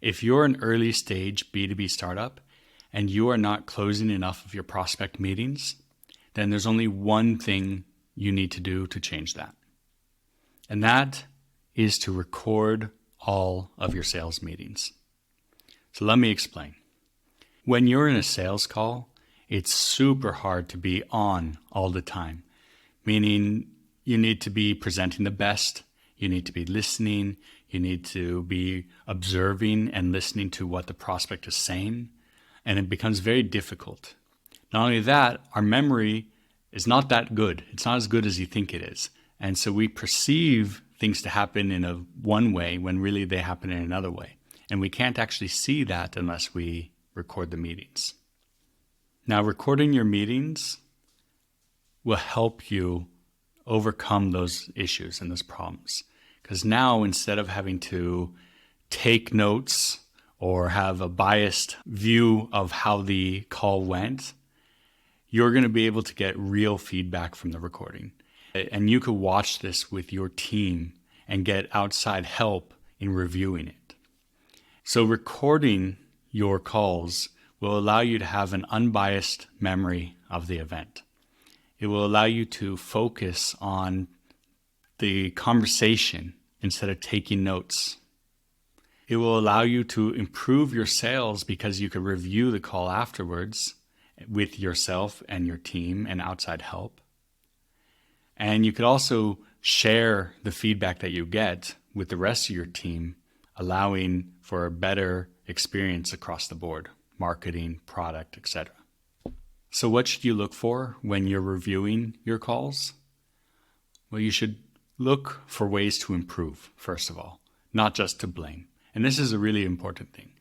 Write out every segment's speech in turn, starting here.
If you're an early stage B2B startup and you are not closing enough of your prospect meetings, then there's only one thing you need to do to change that. And that is to record all of your sales meetings. So let me explain. When you're in a sales call, it's super hard to be on all the time, meaning you need to be presenting the best, you need to be listening, you need to be observing and listening to what the prospect is saying, and it becomes very difficult. Not only that, our memory is not that good. It's not as good as you think it is. And so we perceive things to happen in one way when really they happen in another way. And we can't actually see that unless we record the meetings. Now, recording your meetings will help you overcome those issues and those problems. Because now, instead of having to take notes or have a biased view of how the call went, you're going to be able to get real feedback from the recording. And you could watch this with your team and get outside help in reviewing it. So recording your calls will allow you to have an unbiased memory of the event. It will allow you to focus on the conversation instead of taking notes. It will allow you to improve your sales because you can review the call afterwards with yourself and your team and outside help. And you could also share the feedback that you get with the rest of your team, allowing for a better experience across the board, marketing, product, etc. So what should you look for when you're reviewing your calls? Well, you should look for ways to improve, first of all, not just to blame. And this is a really important thing.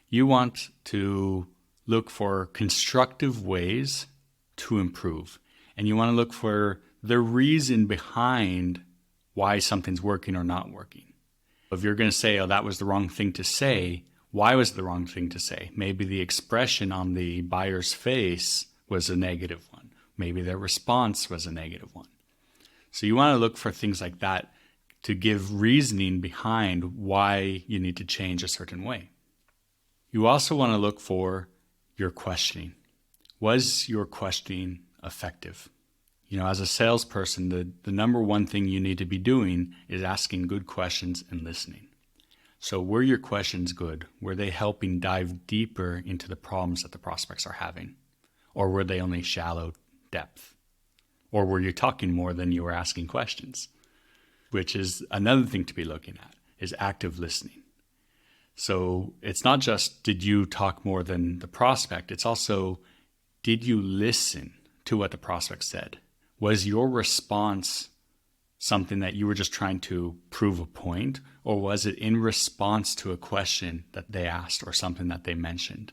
You want to look for constructive ways to improve. And you want to look for the reason behind why something's working or not working. If you're going to say, oh, that was the wrong thing to say, why was it the wrong thing to say? Maybe the expression on the buyer's face was a negative one. Maybe their response was a negative one. So you want to look for things like that to give reasoning behind why you need to change a certain way. You also want to look for your questioning. Was your questioning effective? As a salesperson, the number one thing you need to be doing is asking good questions and listening. So were your questions good? Were they helping dive deeper into the problems that the prospects are having? Or were they only shallow depth? Or were you talking more than you were asking questions? Which is another thing to be looking at, is active listening. So it's not just did you talk more than the prospect, it's also did you listen to what the prospect said? Was your response something that you were just trying to prove a point, or was it in response to a question that they asked or something that they mentioned?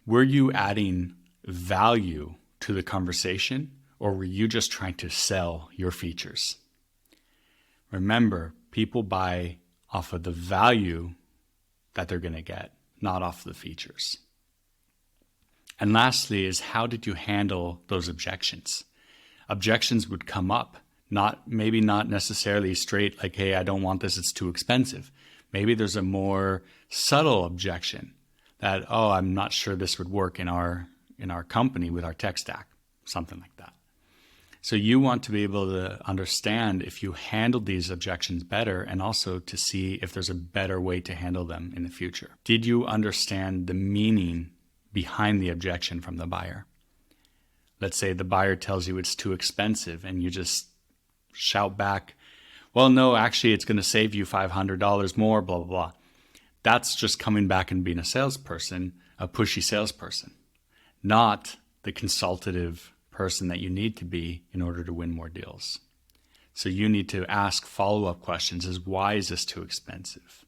Were you adding value to the conversation, or were you just trying to sell your features? Remember, people buy off of the value that they're going to get, not off the features. And lastly is, how did you handle those objections? Objections would come up, maybe not necessarily straight like, hey, I don't want this, it's too expensive. Maybe there's a more subtle objection that, oh, I'm not sure this would work in our company with our tech stack, something like that. So you want to be able to understand if you handled these objections better, and also to see if there's a better way to handle them in the future. Did you understand the meaning behind the objection from the buyer? Let's say the buyer tells you it's too expensive and you just shout back, well, no, actually it's going to save you $500 more, blah, blah, blah. That's just coming back and being a salesperson, a pushy salesperson, not the consultative person that you need to be in order to win more deals. So you need to ask follow-up questions as, why is this too expensive?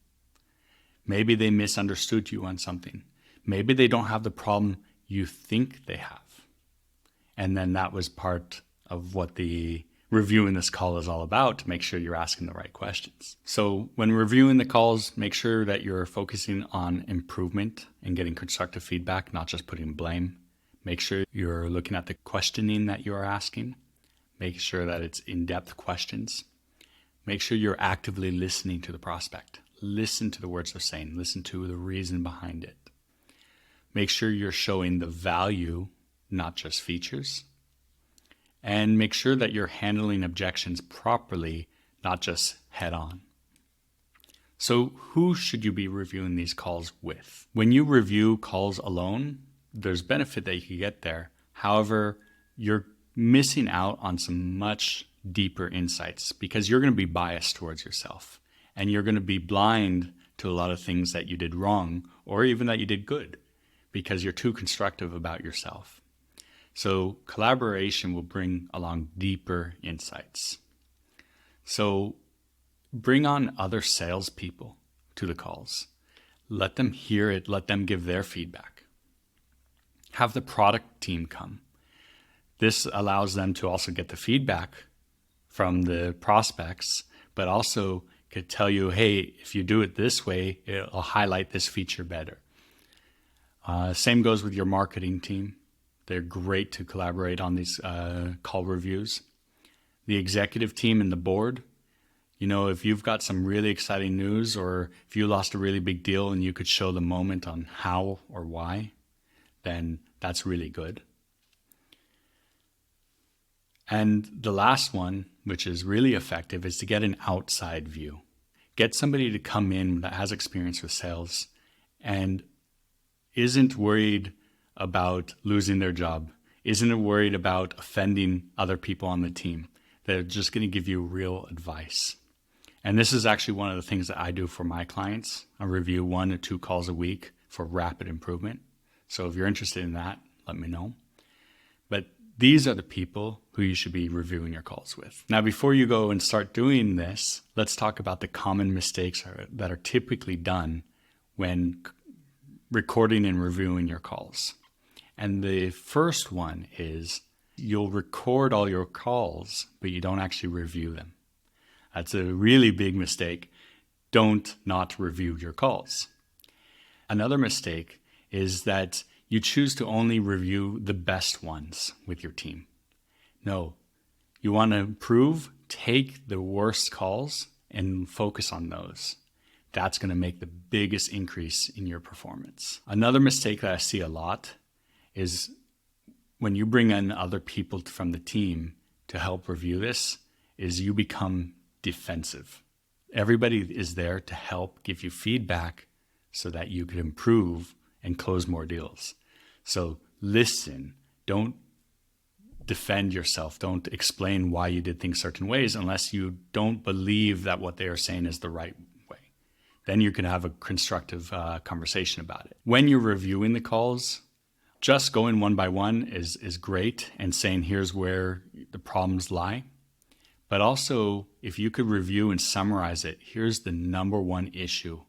Maybe they misunderstood you on something. Maybe they don't have the problem you think they have. And then that was part of what the reviewing this call is all about, to make sure you're asking the right questions. So when reviewing the calls, make sure that you're focusing on improvement and getting constructive feedback, not just putting blame. Make sure you're looking at the questioning that you are asking. Make sure that it's in-depth questions. Make sure you're actively listening to the prospect. listen to the words they're saying. Listen to the reason behind it. Make sure you're showing the value, not just features. And make sure that you're handling objections properly, not just head on. So who should you be reviewing these calls with? When you review calls alone, there's benefit that you can get there. However, you're missing out on some much deeper insights because you're going to be biased towards yourself and you're going to be blind to a lot of things that you did wrong or even that you did good because you're too constructive about yourself. So collaboration will bring along deeper insights. So bring on other salespeople to the calls. Let them hear it. Let them give their feedback. Have the product team come. This allows them to also get the feedback from the prospects, but also could tell you, hey, if you do it this way, it'll highlight this feature better. Same goes with your marketing team. They're great to collaborate on these call reviews. The executive team and the board, if you've got some really exciting news or if you lost a really big deal and you could show the moment on how or why, then that's really good. And the last one, which is really effective, is to get an outside view. Get somebody to come in that has experience with sales and isn't worried about losing their job, isn't worried about offending other people on the team. They're just going to give you real advice. And this is actually one of the things that I do for my clients. I review 1 or 2 calls a week for rapid improvement. So if you're interested in that, let me know. But these are the people who you should be reviewing your calls with. Now, before you go and start doing this, let's talk about the common mistakes that are typically done when recording and reviewing your calls. And the first one is you'll record all your calls, but you don't actually review them. That's a really big mistake. Don't not review your calls. Another mistake is that you choose to only review the best ones with your team. No, you want to improve, take the worst calls and focus on those. That's going to make the biggest increase in your performance. Another mistake that I see a lot is when you bring in other people from the team to help review this, is you become defensive. Everybody is there to help give you feedback so that you can improve and close more deals. So listen, don't defend yourself. Don't explain why you did things certain ways unless you don't believe that what they are saying is the right way. Then you can have a constructive conversation about it. When you're reviewing the calls, just going one by one is great and saying here's where the problems lie. But also, if you could review and summarize it, here's the number one issue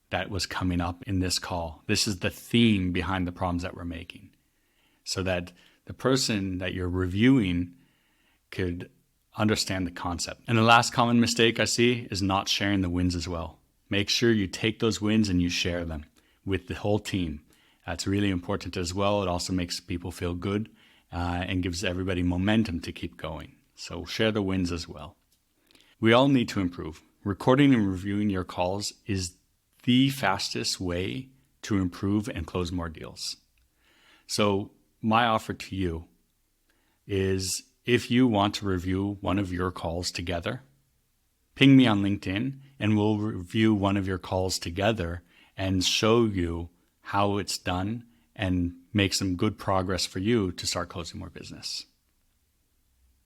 that was coming up in this call. This is the theme behind the problems that we're making, so that the person that you're reviewing could understand the concept. And the last common mistake I see is not sharing the wins as well. Make sure you take those wins and you share them with the whole team. That's really important as well. It also makes people feel good and gives everybody momentum to keep going. So share the wins as well. We all need to improve. Recording and reviewing your calls is the fastest way to improve and close more deals. So my offer to you is if you want to review one of your calls together, ping me on LinkedIn and we'll review one of your calls together and show you how it's done and make some good progress for you to start closing more business.